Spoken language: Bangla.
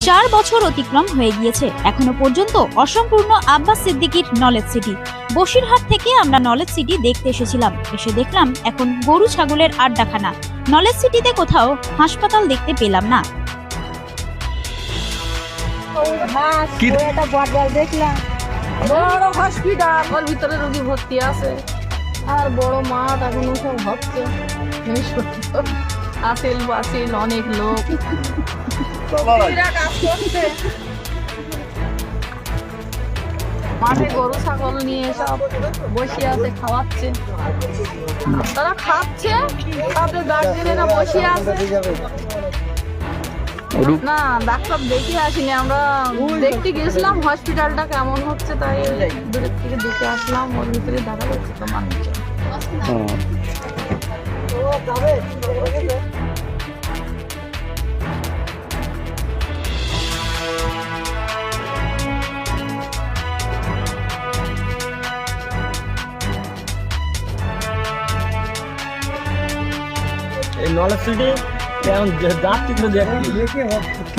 4 বছর অতিক্রম হয়ে গিয়েছে, এখনো পর্যন্ত অসম্পূর্ণ আব্বাস সিদ্দিকীর নলেজ সিটি। বসিরহাট থেকে আমরা নলেজ সিটি দেখতে এসেছিলাম, এসে দেখলাম এখন গরু ছাগলের আড্ডাখানা। নলেজ সিটিতে কোথাও হাসপাতাল দেখতে পেলাম না। বড় হসপিটাল, ওর ভিতরে রোগী ভর্তি আছে, আর বড় মাঠ এখন সব হচ্ছে আসিল বাসিল অনেক লোক কাজ করছে। মাঠে গরু ছাগল নিয়ে সব বসে আছে, খাওয়াচ্ছে, তারা খাচ্ছে, তাদের গার্জেনেরা বসে আছে। না ডাক্তার দেখে আসিনি, আমরা দেখতে গেছিলাম হসপিটালটা কেমন হচ্ছে, তাই দূরের থেকে দেখে আসলাম। ওর ভিতরে দেখা যাচ্ছে তো মানুষজন। এই নলেজ সিটি যাচ্ছি তো দেখি